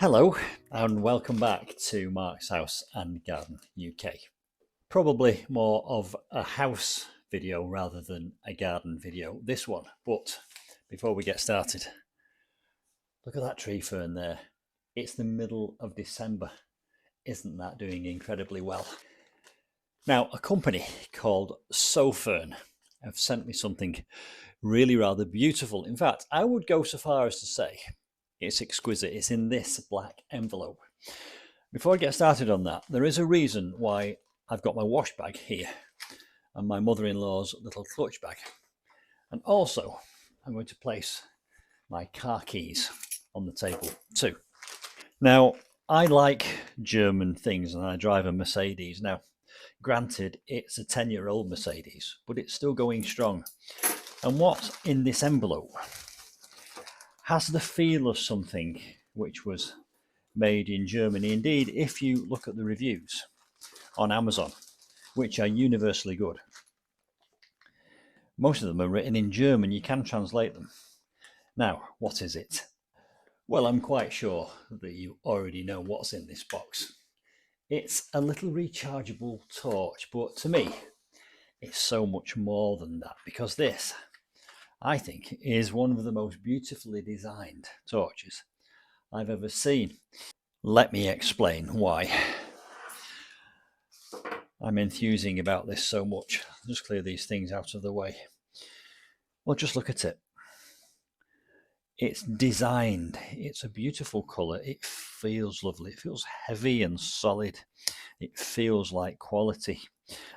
Hello and welcome back to Mark's House and Garden UK. Probably more of a house video rather than a garden video, this one. But before we get started, look at that tree fern there. It's the middle of December. Isn't that doing incredibly well? Now, a company called Sofirn have sent me something really rather beautiful. In fact, I would go so far as to say it's exquisite. It's in this black envelope. Before I get started on that, there is a reason why I've got my wash bag here and my mother-in-law's little clutch bag. And also, I'm going to place my car keys on the table too. Now, I like German things and I drive a Mercedes. Now, granted, it's a 10-year-old Mercedes, but it's still going strong. And what's in this envelope has the feel of something which was made in Germany. Indeed, if you look at the reviews on Amazon, which are universally good, most of them are written in German. You can translate them. Now, what is it? Well, I'm quite sure that you already know what's in this box. It's a little rechargeable torch, but to me, it's so much more than that, because this, I think, is one of the most beautifully designed torches I've ever seen. Let me explain why I'm enthusing about this so much. I'll just clear these things out of the way. Well, just look at it. It's designed. It's a beautiful colour. It feels lovely. It feels heavy and solid. It feels like quality.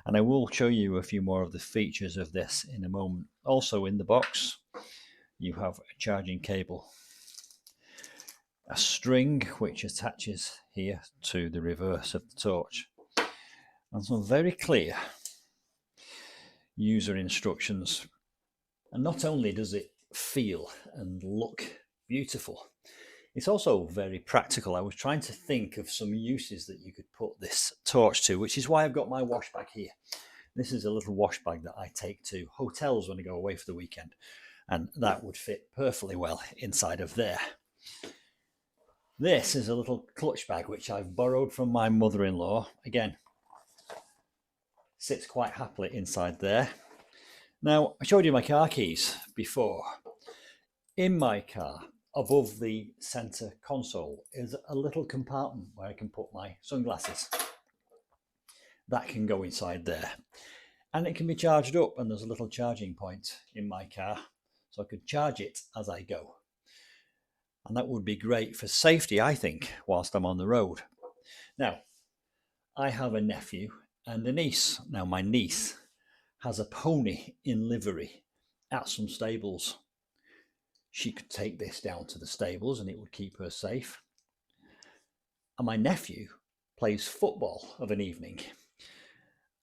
And I will show you a few more of the features of this in a moment. Also in the box, you have a charging cable, a string which attaches here to the reverse of the torch, and some very clear user instructions. And not only does it feel and look beautiful, it's also very practical. I was trying to think of some uses that you could put this torch to, which is why I've got my wash bag here. This is a little wash bag that I take to hotels when I go away for the weekend, and that would fit perfectly well inside of there. This is a little clutch bag which I've borrowed from my mother-in-law. Again, sits quite happily inside there. Now, I showed you my car keys before. In my car, above the center console, is a little compartment where I can put my sunglasses. That can go inside there. And it can be charged up, and there's a little charging point in my car, so I could charge it as I go. And that would be great for safety, I think, whilst I'm on the road. Now, I have a nephew and a niece. Now, my niece has a pony in livery at some stables. She could take this down to the stables and it would keep her safe. And my nephew plays football of an evening,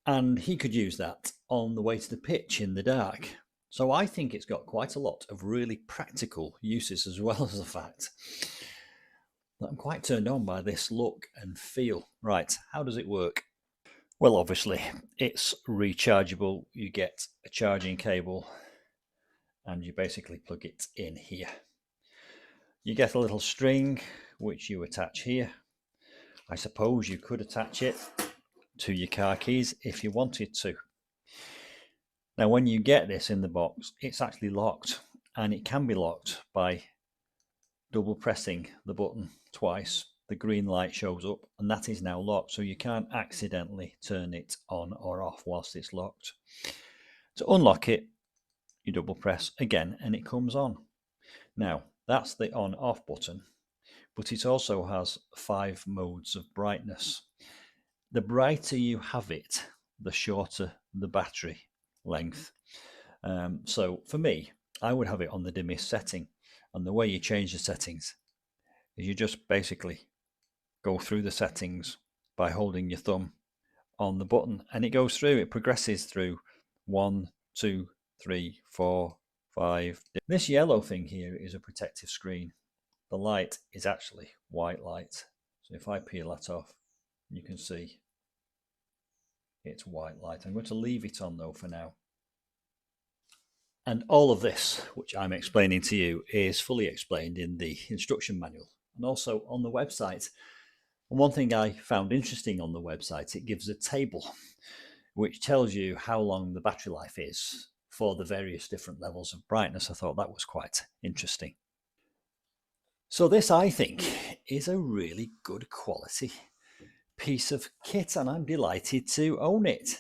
and he could use that on the way to the pitch in the dark. So I think it's got quite a lot of really practical uses, as well as the fact that I'm quite turned on by this look and feel. Right, how does it work? Well, obviously, it's rechargeable. You get a charging cable and you basically plug it in here. You get a little string which you attach here. I suppose you could attach it to your car keys if you wanted to. Now, when you get this in the box, it's actually locked, and it can be locked by double pressing the button twice. The green light shows up, and that is now locked, so you can't accidentally turn it on or off whilst it's locked. To unlock it, you double press again and it comes on. Now, that's the on off button, but it also has 5 modes of brightness. The brighter you have it, the shorter the battery length. So for me, I would have it on the dimmest setting, and the way you change the settings is you just basically go through the settings by holding your thumb on the button, and it goes through. It progresses through 1, 2, 3, 4, 5. This yellow thing here is a protective screen. The light is actually white light. So if I peel that off, you can see it's white light. I'm going to leave it on though for now. And all of this, which I'm explaining to you, is fully explained in the instruction manual and also on the website. And one thing I found interesting on the website, it gives a table which tells you how long the battery life is for the various different levels of brightness. I thought that was quite interesting. So this, I think, is a really good quality piece of kit, and I'm delighted to own it.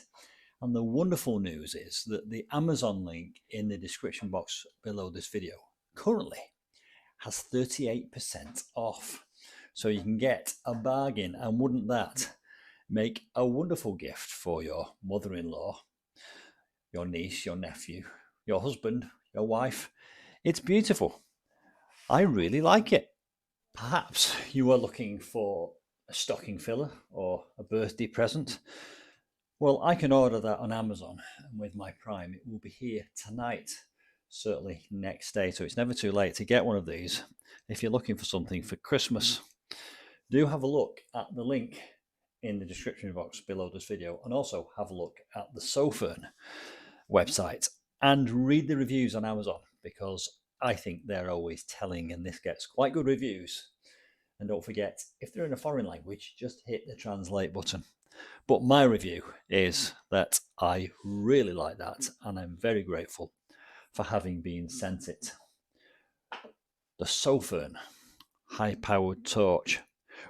And the wonderful news is that the Amazon link in the description box below this video currently has 38% off. So you can get a bargain, and wouldn't that make a wonderful gift for your mother-in-law, your niece, your nephew, your husband, your wife? It's beautiful. I really like it. Perhaps you are looking for a stocking filler or a birthday present. Well, I can order that on Amazon, and with my Prime it will be here tonight, certainly next day, so it's never too late to get one of these if you're looking for something for Christmas. Do have a look at the link in the description box below this video, and also have a look at the Sofirn website and read the reviews on Amazon, because I think they're always telling, and this gets quite good reviews. And don't forget, if they're in a foreign language, just hit the translate button. But my review is that I really like that, and I'm very grateful for having been sent it. The Sofirn high-powered torch.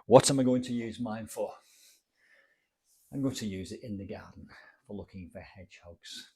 What am I going to use mine for? I'm going to use it in the garden for looking for hedgehogs.